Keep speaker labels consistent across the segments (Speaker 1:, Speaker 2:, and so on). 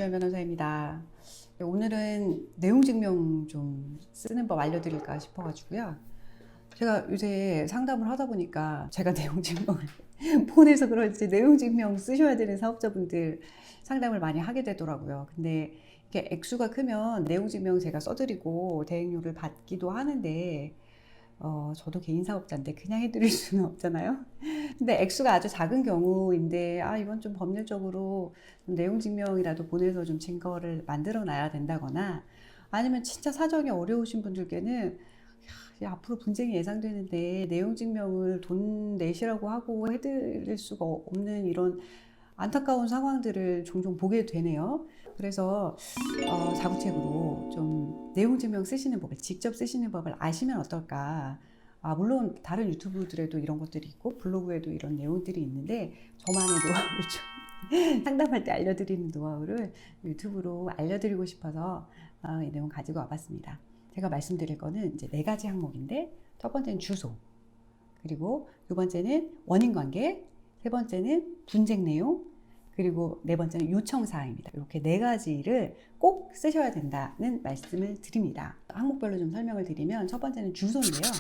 Speaker 1: 이주연 변호사입니다. 오늘은 내용증명 좀 쓰는 법 알려드릴까 싶어가지고요. 제가 요새 상담을 하다 보니까 제가 내용증명을 폰에서 그런지 내용증명 쓰셔야 되는 사업자분들 상담을 많이 하게 되더라고요. 근데 이게 액수가 크면 내용증명 제가 써드리고 대행료를 받기도 하는데 저도 개인 사업자인데 그냥 해드릴 수는 없잖아요. 근데 액수가 아주 작은 경우인데 이건 좀 법률적으로 좀 내용증명이라도 보내서 좀 증거를 만들어 놔야 된다거나 아니면 진짜 사정이 어려우신 분들께는 앞으로 분쟁이 예상되는데 내용증명을 돈 내시라고 하고 해드릴 수가 없는 이런 안타까운 상황들을 종종 보게 되네요. 그래서 자구책으로 좀 내용증명 쓰시는 법을 직접 쓰시는 법을 아시면 어떨까. 물론 다른 유튜브들에도 이런 것들이 있고 블로그에도 이런 내용들이 있는데 저만의 노하우를 좀 상담할 때 알려드리는 노하우를 유튜브로 알려드리고 싶어서 이 내용 가지고 와봤습니다. 제가 말씀드릴 거는 이제 4가지 항목인데 첫 번째는 주소, 그리고 두 번째는 원인관계, 세 번째는 분쟁 내용, 그리고 네 번째는 요청사항입니다. 이렇게 4가지를 꼭 쓰셔야 된다는 말씀을 드립니다. 항목별로 좀 설명을 드리면 첫 번째는 주소인데요.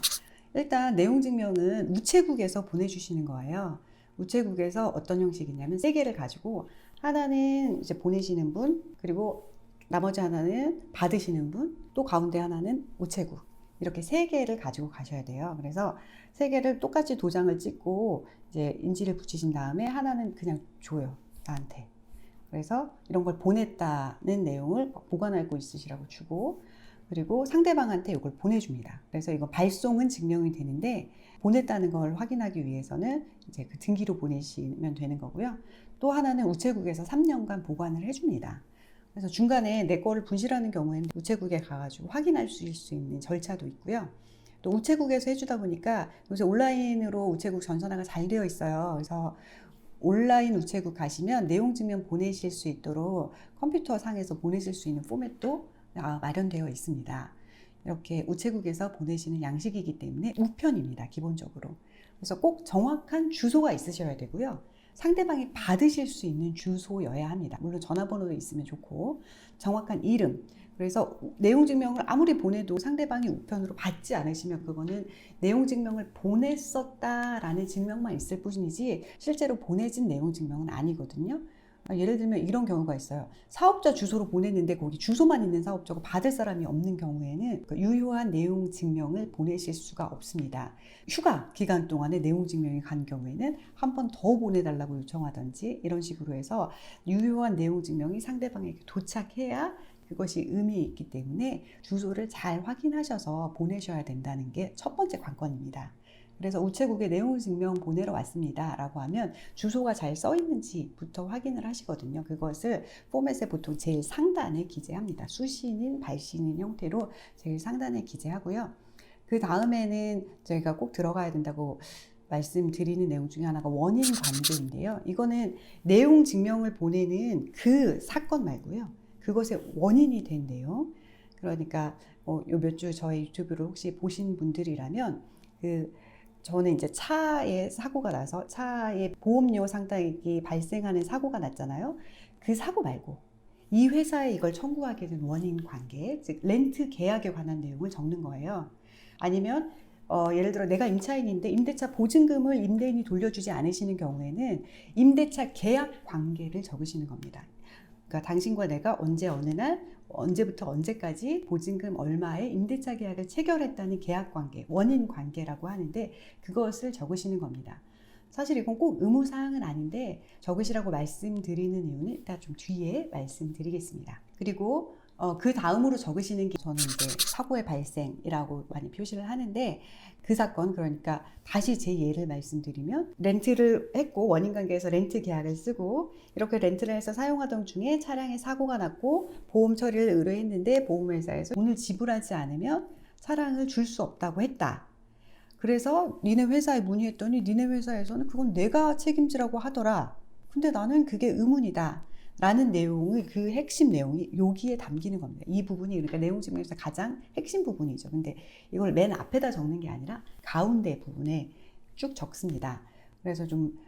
Speaker 1: 일단 내용증명은 우체국에서 보내주시는 거예요. 우체국에서 어떤 형식이냐면 3개를 가지고 하나는 이제 보내시는 분, 그리고 나머지 하나는 받으시는 분, 또 가운데 하나는 우체국. 이렇게 3개를 가지고 가셔야 돼요. 그래서 3개를 똑같이 도장을 찍고 이제 인지를 붙이신 다음에 하나는 그냥 줘요, 나한테. 그래서 이런 걸 보냈다는 내용을 보관하고 있으시라고 주고, 그리고 상대방한테 이걸 보내줍니다. 그래서 이거 발송은 증명이 되는데 보냈다는 걸 확인하기 위해서는 이제 그 등기로 보내시면 되는 거고요. 또 하나는 우체국에서 3년간 보관을 해줍니다. 그래서 중간에 내 거를 분실하는 경우에는 우체국에 가가지고 확인할 수 있는 절차도 있고요. 또 우체국에서 해주다 보니까 요새 온라인으로 우체국 전산화가 잘 되어 있어요. 그래서 온라인 우체국 가시면 내용증명 보내실 수 있도록 컴퓨터 상에서 보내실 수 있는 포맷도 마련되어 있습니다. 이렇게 우체국에서 보내시는 양식이기 때문에 우편입니다, 기본적으로. 그래서 꼭 정확한 주소가 있으셔야 되고요. 상대방이 받으실 수 있는 주소여야 합니다. 물론 전화번호도 있으면 좋고 정확한 이름. 그래서 내용증명을 아무리 보내도 상대방이 우편으로 받지 않으시면 그거는 내용증명을 보냈었다라는 증명만 있을 뿐이지 실제로 보내진 내용증명은 아니거든요. 예를 들면 이런 경우가 있어요. 사업자 주소로 보냈는데 거기 주소만 있는 사업자고 받을 사람이 없는 경우에는 유효한 내용 증명을 보내실 수가 없습니다. 휴가 기간 동안에 내용 증명이 간 경우에는 한 번 더 보내달라고 요청하든지 이런 식으로 해서 유효한 내용 증명이 상대방에게 도착해야 그것이 의미 있기 때문에 주소를 잘 확인하셔서 보내셔야 된다는 게 첫 번째 관건입니다. 그래서 우체국에 내용 증명 보내러 왔습니다 라고 하면 주소가 잘 써 있는지부터 확인을 하시거든요. 그것을 포맷에 보통 제일 상단에 기재합니다. 수신인, 발신인 형태로 제일 상단에 기재하고요. 그 다음에는 저희가 꼭 들어가야 된다고 말씀드리는 내용 중에 하나가 원인 관계인데요. 이거는 내용 증명을 보내는 그 사건 말고요. 그것의 원인이 된 내용. 그러니까 요 몇 주 저희 유튜브를 혹시 보신 분들이라면 저는 이제 차에 사고가 나서 차에 보험료 상당액이 발생하는 사고가 났잖아요. 그 사고 말고 이 회사에 이걸 청구하게 된 원인 관계, 즉 렌트 계약에 관한 내용을 적는 거예요. 아니면 예를 들어 내가 임차인인데 임대차 보증금을 임대인이 돌려주지 않으시는 경우에는 임대차 계약 관계를 적으시는 겁니다. 그러니까 당신과 내가 언제 어느 날 언제부터 언제까지 보증금 얼마에 임대차 계약을 체결했다는 계약관계, 원인관계라고 하는데 그것을 적으시는 겁니다. 사실 이건 꼭 의무사항은 아닌데 적으시라고 말씀드리는 이유는 이따 좀 뒤에 말씀드리겠습니다. 그리고 그 다음으로 적으시는 게 저는 이제 사고의 발생이라고 많이 표시를 하는데 그 사건, 그러니까 다시 제 예를 말씀드리면 렌트를 했고 원인관계에서 렌트 계약을 쓰고 이렇게 렌트를 해서 사용하던 중에 차량에 사고가 났고 보험 처리를 의뢰했는데 보험회사에서 돈을 지불하지 않으면 차량을 줄 수 없다고 했다. 그래서 니네 회사에 문의했더니 니네 회사에서는 그건 내가 책임지라고 하더라. 근데 나는 그게 의문이다. 라는 내용의 그 핵심 내용이 여기에 담기는 겁니다. 이 부분이 그러니까 내용 증명에서 가장 핵심 부분이죠. 근데 이걸 맨 앞에다 적는 게 아니라 가운데 부분에 쭉 적습니다. 그래서 좀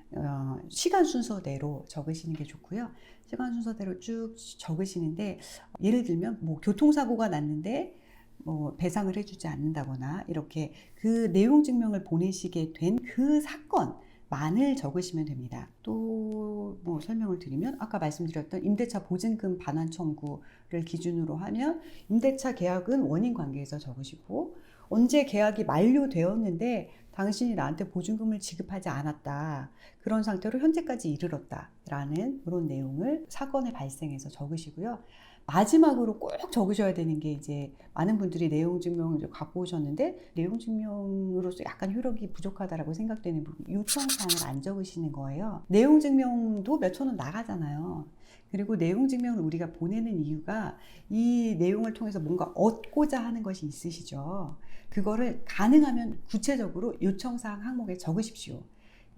Speaker 1: 시간 순서대로 적으시는 게 좋고요. 시간 순서대로 쭉 적으시는데 예를 들면 뭐 교통사고가 났는데 뭐 배상을 해주지 않는다거나 이렇게 그 내용 증명을 보내시게 된 그 사건만을 적으시면 됩니다. 또 뭐 설명을 드리면 아까 말씀드렸던 임대차 보증금 반환 청구를 기준으로 하면 임대차 계약은 원인 관계에서 적으시고 언제 계약이 만료되었는데 당신이 나한테 보증금을 지급하지 않았다. 그런 상태로 현재까지 이르렀다라는 그런 내용을 사건의 발생에서 적으시고요. 마지막으로 꼭 적으셔야 되는 게 이제 많은 분들이 내용 증명을 갖고 오셨는데 내용 증명으로서 약간 효력이 부족하다라고 생각되는 부분, 요청사항을 안 적으시는 거예요. 내용 증명도 몇천 원 나가잖아요. 그리고 내용 증명을 우리가 보내는 이유가 이 내용을 통해서 뭔가 얻고자 하는 것이 있으시죠. 그거를 가능하면 구체적으로 요청사항 항목에 적으십시오.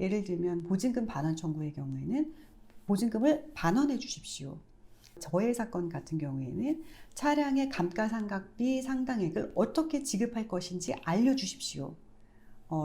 Speaker 1: 예를 들면 보증금 반환 청구의 경우에는 보증금을 반환해 주십시오. 저해 사건 같은 경우에는 차량의 감가상각비 상당액을 어떻게 지급할 것인지 알려주십시오.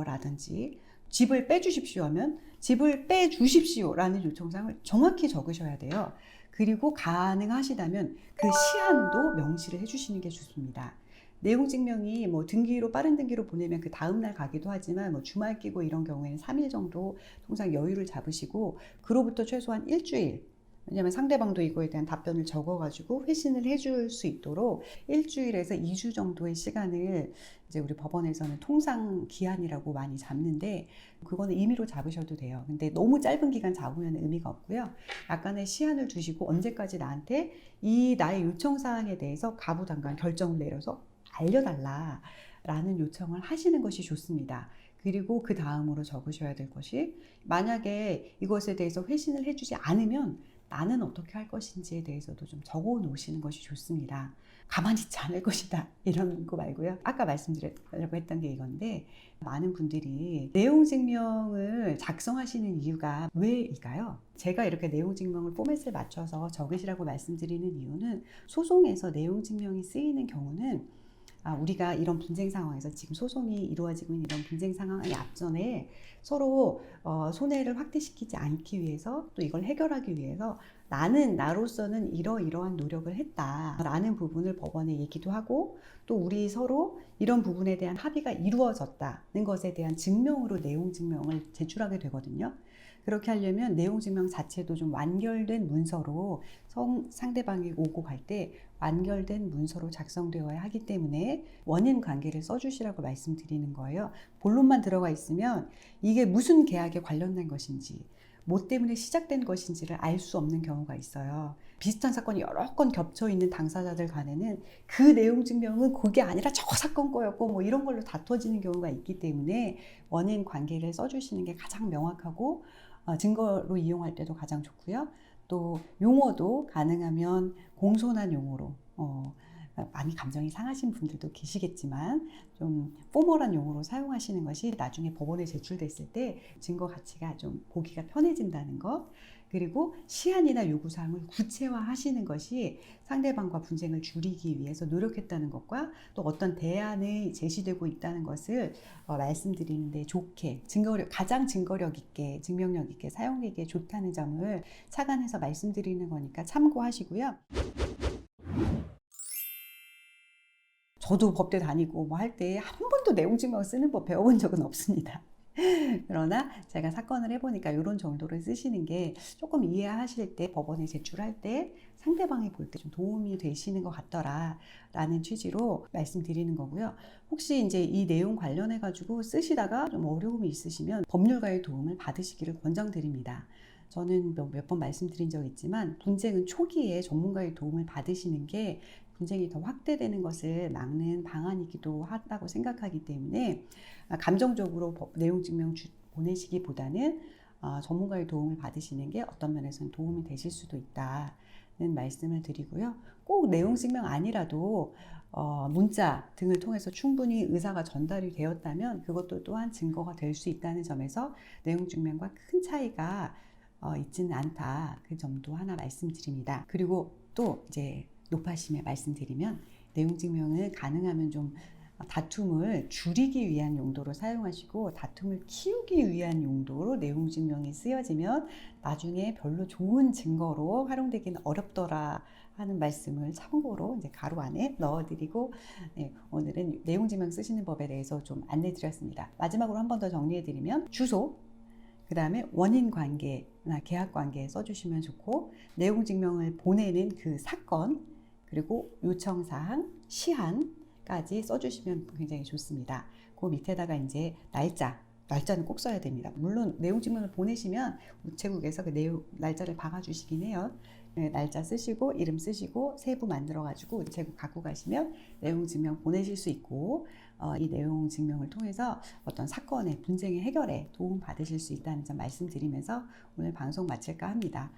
Speaker 1: 라든지 집을 빼주십시오 하면 집을 빼주십시오 라는 요청사항을 정확히 적으셔야 돼요. 그리고 가능하시다면 그 시한도 명시를 해주시는 게 좋습니다. 내용 증명이 뭐 등기로 빠른 등기로 보내면 그 다음날 가기도 하지만 뭐 주말 끼고 이런 경우에는 3일 정도 통상 여유를 잡으시고 그로부터 최소한 일주일, 왜냐하면 상대방도 이거에 대한 답변을 적어가지고 회신을 해줄 수 있도록 일주일에서 2주 정도의 시간을 이제 우리 법원에서는 통상 기한이라고 많이 잡는데 그거는 임의로 잡으셔도 돼요. 근데 너무 짧은 기간 잡으면 의미가 없고요. 약간의 시한을 두시고 언제까지 나한테 이 나의 요청사항에 대해서 가부당간 결정을 내려서 알려달라라는 요청을 하시는 것이 좋습니다. 그리고 그 다음으로 적으셔야 될 것이 만약에 이것에 대해서 회신을 해주지 않으면 나는 어떻게 할 것인지에 대해서도 좀 적어 놓으시는 것이 좋습니다. 가만히 있지 않을 것이다 이런 거 말고요. 아까 말씀드리려고 했던 게 이건데 많은 분들이 내용 증명을 작성하시는 이유가 왜일까요? 제가 이렇게 내용 증명을 포맷을 맞춰서 적으시라고 말씀드리는 이유는 소송에서 내용 증명이 쓰이는 경우는 우리가 이런 분쟁 상황에서 지금 소송이 이루어지고 있는 이런 분쟁 상황의 앞전에 서로 손해를 확대시키지 않기 위해서 또 이걸 해결하기 위해서 나는 나로서는 이러이러한 노력을 했다라는 부분을 법원에 얘기도 하고 또 우리 서로 이런 부분에 대한 합의가 이루어졌다는 것에 대한 증명으로 내용 증명을 제출하게 되거든요. 그렇게 하려면 내용 증명 자체도 좀 완결된 문서로 상대방이 오고 갈 때 완결된 문서로 작성되어야 하기 때문에 원인 관계를 써주시라고 말씀드리는 거예요. 본론만 들어가 있으면 이게 무슨 계약에 관련된 것인지 뭐 때문에 시작된 것인지를 알 수 없는 경우가 있어요. 비슷한 사건이 여러 건 겹쳐 있는 당사자들 간에는 그 내용 증명은 그게 아니라 저 사건 거였고 뭐 이런 걸로 다퉈지는 경우가 있기 때문에 원인 관계를 써주시는 게 가장 명확하고 증거로 이용할 때도 가장 좋고요. 또 용어도 가능하면 공손한 용어로 많이 감정이 상하신 분들도 계시겠지만 좀 포멀한 용어로 사용하시는 것이 나중에 법원에 제출됐을 때 증거 가치가 좀 보기가 편해진다는 것, 그리고 시한이나 요구사항을 구체화하시는 것이 상대방과 분쟁을 줄이기 위해서 노력했다는 것과 또 어떤 대안이 제시되고 있다는 것을 말씀드리는데 좋게 가장 증거력 있게 증명력 있게 사용하기에 좋다는 점을 착안해서 말씀드리는 거니까 참고하시고요. 저도 법대 다니고 뭐 할 때 한 번도 내용 증명 쓰는 법 배워본 적은 없습니다. 그러나 제가 사건을 해보니까 이런 정도를 쓰시는 게 조금 이해하실 때 법원에 제출할 때 상대방이 볼 때 좀 도움이 되시는 것 같더라 라는 취지로 말씀드리는 거고요. 혹시 이제 이 내용 관련해 가지고 쓰시다가 좀 어려움이 있으시면 법률가의 도움을 받으시기를 권장드립니다. 저는 몇 번 말씀드린 적 있지만 분쟁은 초기에 전문가의 도움을 받으시는 게 분쟁이 더 확대되는 것을 막는 방안이기도 하다고 생각하기 때문에 감정적으로 내용 증명 보내시기보다는 전문가의 도움을 받으시는 게 어떤 면에서는 도움이 되실 수도 있다는 말씀을 드리고요. 꼭 내용 증명 아니라도 문자 등을 통해서 충분히 의사가 전달이 되었다면 그것도 또한 증거가 될 수 있다는 점에서 내용 증명과 큰 차이가 있지는 않다. 그 점도 하나 말씀드립니다. 그리고 또 이제 높아심에 말씀드리면 내용 증명을 가능하면 좀 다툼을 줄이기 위한 용도로 사용하시고 다툼을 키우기 위한 용도로 내용 증명이 쓰여지면 나중에 별로 좋은 증거로 활용되기는 어렵더라 하는 말씀을 참고로 이제 가로 안에 넣어드리고, 네, 오늘은 내용 증명 쓰시는 법에 대해서 좀 안내드렸습니다. 마지막으로 한 번 더 정리해드리면 주소, 그 다음에 원인 관계나 계약 관계 써주시면 좋고, 내용 증명을 보내는 그 사건, 그리고 요청사항, 시한까지 써주시면 굉장히 좋습니다. 그 밑에다가 이제 날짜는 꼭 써야 됩니다. 물론 내용 증명을 보내시면 우체국에서 그 날짜를 박아주시긴 해요. 네, 날짜 쓰시고 이름 쓰시고 세부 만들어가지고 우체국 갖고 가시면 내용 증명 보내실 수 있고, 이 내용 증명을 통해서 어떤 사건의 분쟁의 해결에 도움 받으실 수 있다는 점 말씀드리면서 오늘 방송 마칠까 합니다.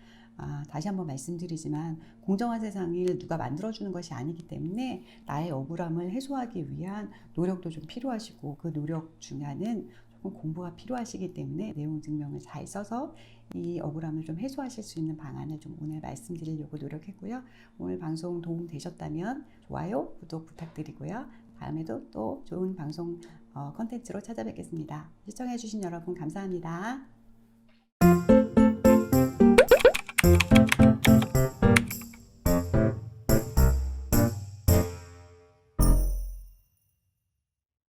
Speaker 1: 다시 한번 말씀드리지만 공정한 세상을 누가 만들어주는 것이 아니기 때문에 나의 억울함을 해소하기 위한 노력도 좀 필요하시고, 그 노력 중에는 조금 공부가 필요하시기 때문에 내용 증명을 잘 써서 이 억울함을 좀 해소하실 수 있는 방안을 좀 오늘 말씀드리려고 노력했고요. 오늘 방송 도움 되셨다면 좋아요, 구독 부탁드리고요. 다음에도 또 좋은 방송 컨텐츠로 찾아뵙겠습니다. 시청해주신 여러분 감사합니다.